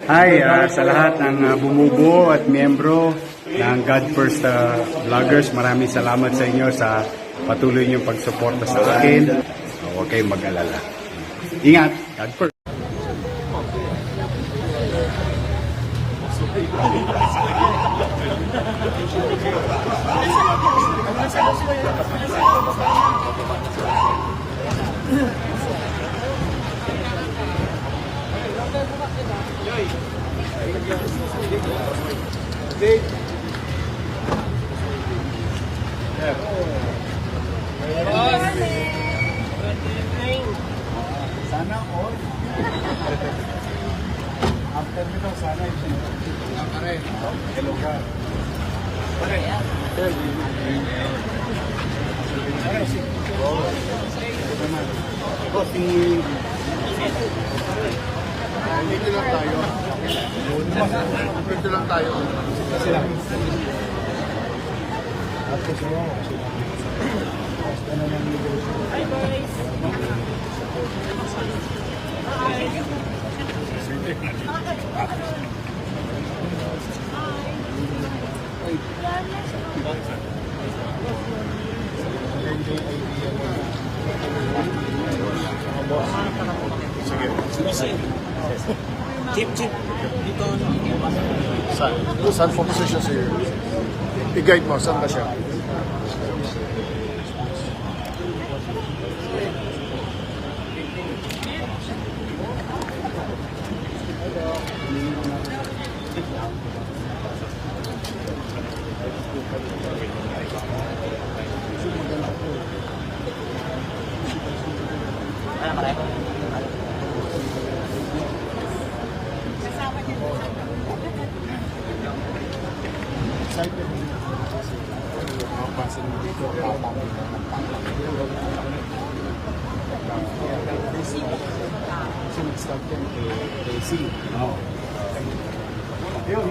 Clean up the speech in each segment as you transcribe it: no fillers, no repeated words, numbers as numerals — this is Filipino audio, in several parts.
Hi sa lahat ng bumubuo at miyembro ng God First Vloggers. Maraming salamat sa inyo sa patuloy niyong pagsuporta sa akin. Huwag kayong mag-alala. Ingat! God First! Sana all. After nito, sana ito. Pare. Hello ka. Pare. Dito lang tayo. Dito lang tayo. Sila. At kasi mo. Hi guys. Chip. Dito. Saan po position siya? I-guide mo, saan ba siya? Excited mo kasi mabasa mo dito kasi nag-start yan racing. Yun.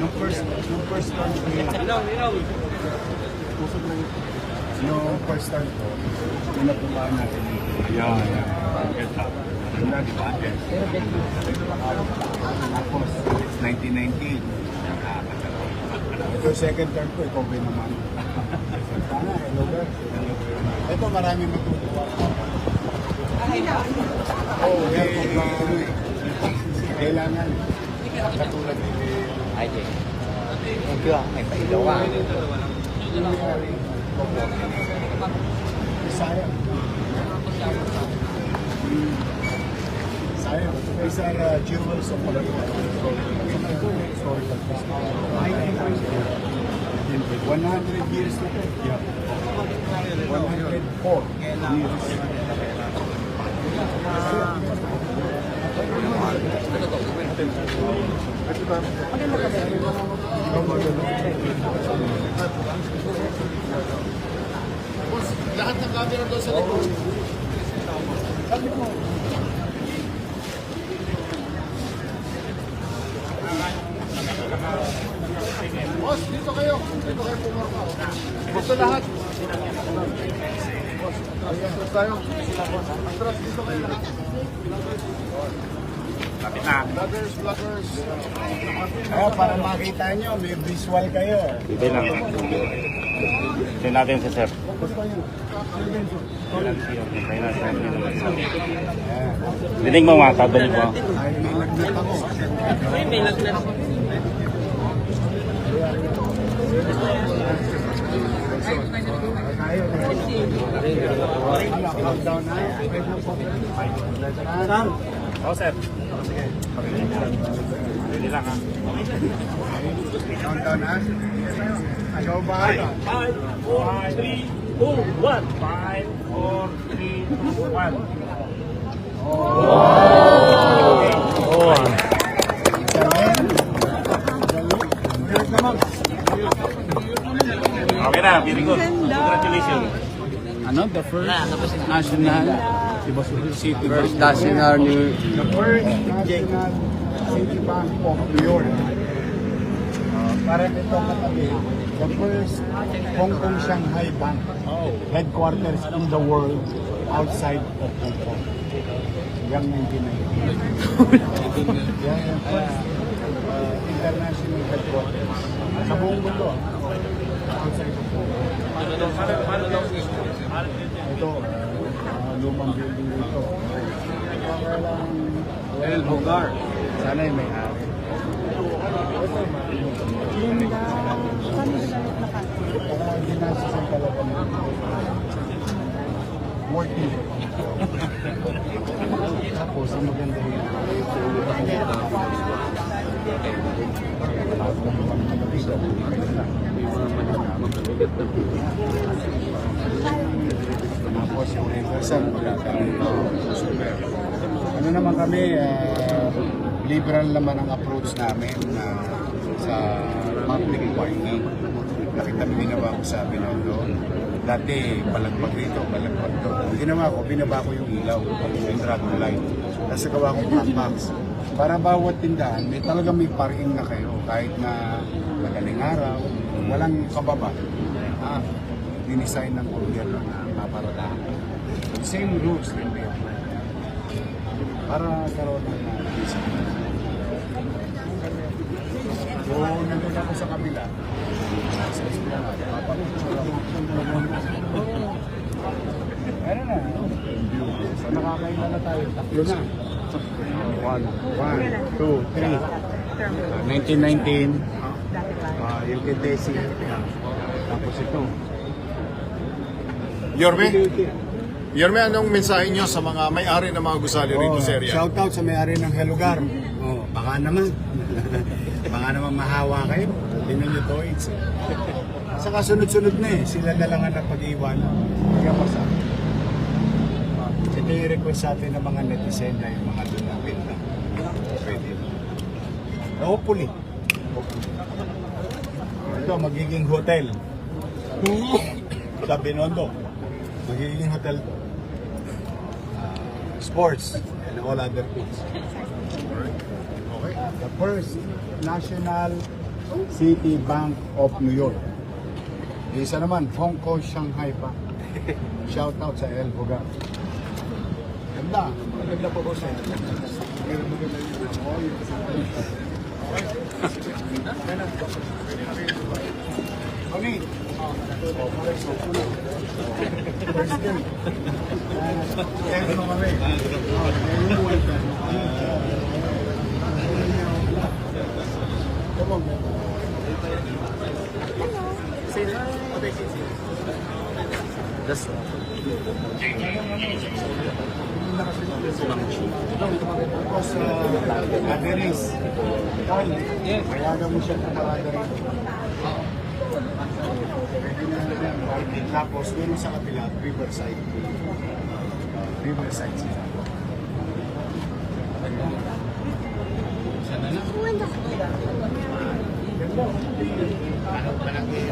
Nung first time ko yung first time ko, pinatulaan natin yung tapos 1998 ito second term ko, ikaw ba naman sana, hello guys ito maraming matutuwa kailangan katulad ni Thank you. May pailaw ka. sayang these are jewels of Palawan. Historical festival. 100 years na ito. Yeah. 104 years. Lahat ng camera doon sa likod. Sabi mo. Boss, dito kayo. Dito kayo pumarka. Gusto lahat. Boss, atras tayo. Atras, dito kayo lahat. Lapit na. Vloggers. Para makita nyo, may visual kayo. Hintay lang. Hintay natin sa sir. Hintay natin. Dinig mo mga tatanong mo. Ay, may lagnat ako. May lagnat. Oo sir. Sige. Pwede lang ha. Countdown na. Ikaw ba? 5, 4, 3, 2, 1. 5, 4, 3, 2, 1. Okay na, very good. Congratulations. The first national city First national City Bank of New York. Para nito katabi, the first Hong Kong Shanghai Bank headquarters in the world outside of Hong Kong. Yang 1990. Yan, international headquarters. Sa buong mundo. Outside of Hong Kong. Ito, lumang building dito. El Hogar. Sana yung may-ari. Ginasisan talaga ng working. Tapos, ang maganda rin. Tapos, yung reversal, ano naman kami, liberal naman ang approach namin sa public parking. Nakita mo ginawa ko sa Binondo. Dati, palagpag rito, palagpag doon. Ang ginawa ko, binaba ko yung ilaw, yung traffic light. Tapos gawa ko black para bawat tindahan, talagang may parking na kayo. Kahit na madaling araw, walang kababa. Dinisign ng gobyerno na paparadahan. Same rules din ba yun? Para karoon ng discipline. So, nandun ako sa kabila. Sa Esplanade. Ano na? So, nakakaila na tayo. Tatlo na. 1, 2, 3. 1919. Yung Kitesi. Tapos ito. Yorme, anong mensahe nyo sa mga may-ari ng mga gusali rito sa area? Shout out sa may-ari ng Helugar. Baka naman. Baka naman mahawa kayo. Tingnan nyo to, saka sunod-sunod na sila na lang ang napag-iwanan. Kaya basta. Ito yung request sa atin ng mga netizen na yung mga dunapin na pwede. Hopefully. Ito, magiging hotel. Sa Binondo. Magiging hotel to. Sports and all other things. Okay. The first National City Bank of New York. Isa naman, Hong Kong, Shanghai pa. Shout out sa El Hogar. Ganda. Maganda po ko sa Kami. President. Ano kami? Come on, man. That's Tapos, Aderis. Mayagan mo siya ng parada rito. Tapos, doon sa kapila, Riverside. Riverside sila.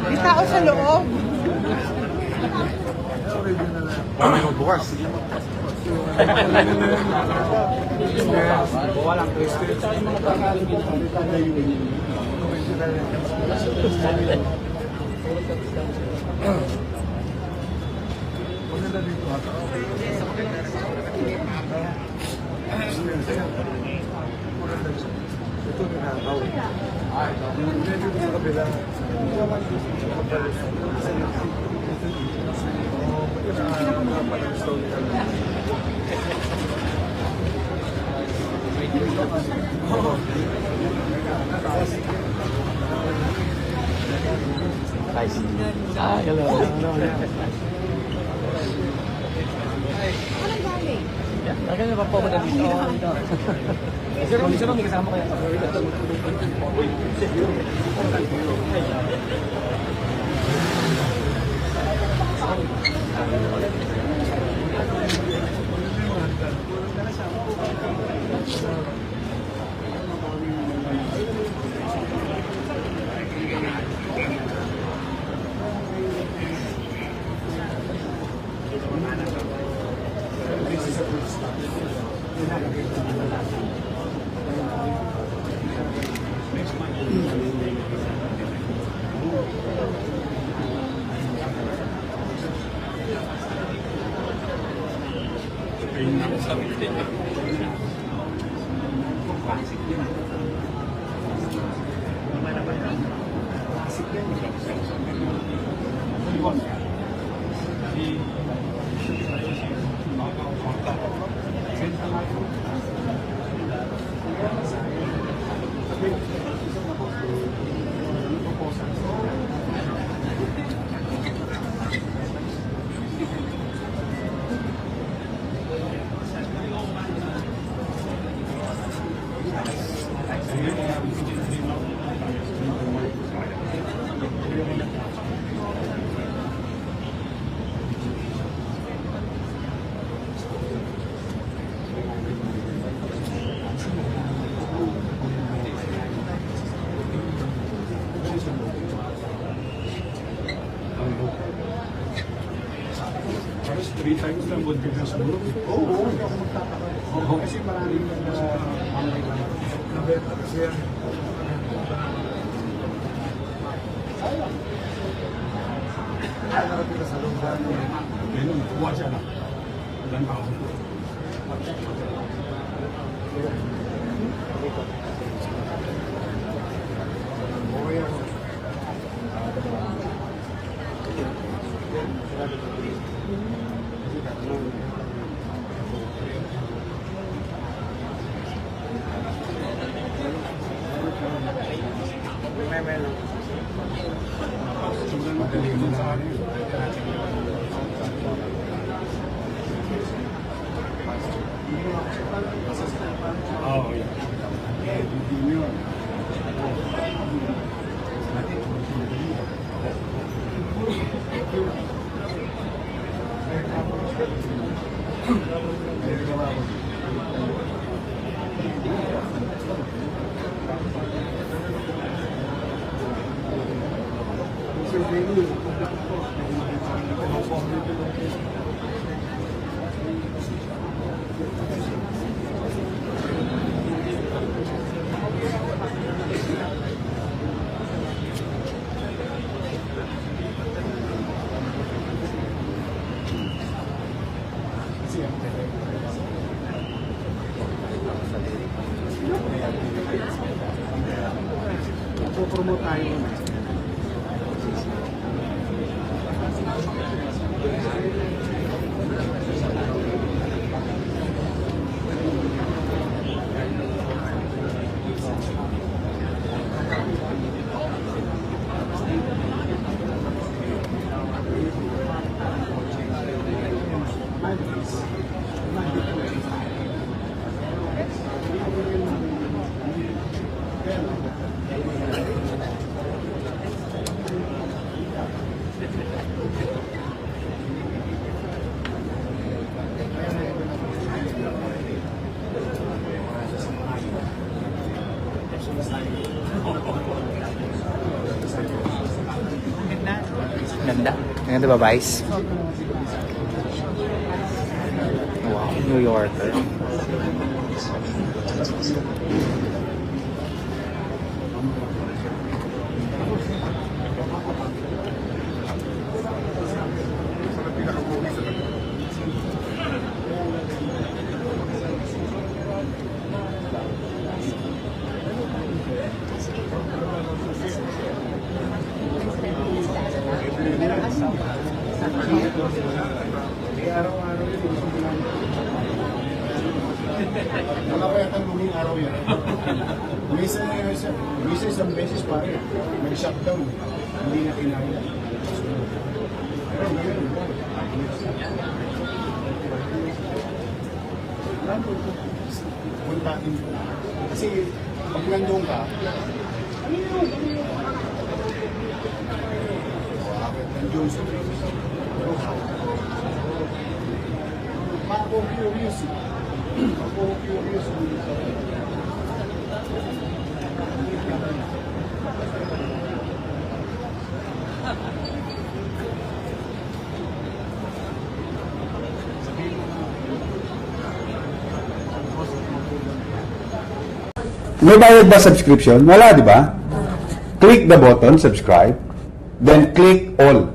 May tao sa loob. Kami magbukas. hello. Talaga pa po ako dito. Sir, may kasama kayo. Three times lang good ka sa group. Oo, hindi ako magtataka. Oo, kasi maraming promote tayo. Ganda. Ganda ba, Vice? Wow, New Yorker. Wala pa yata luming araw yan. Minsan isang beses pare, may shutdown. Hindi na kinaya. Pero ngayon, puntahin ko. Kasi pag nandun ka, nandun sa ako curious. Ako curious. May bayad ba subscription? Wala, di ba? Click the button, subscribe, then click all.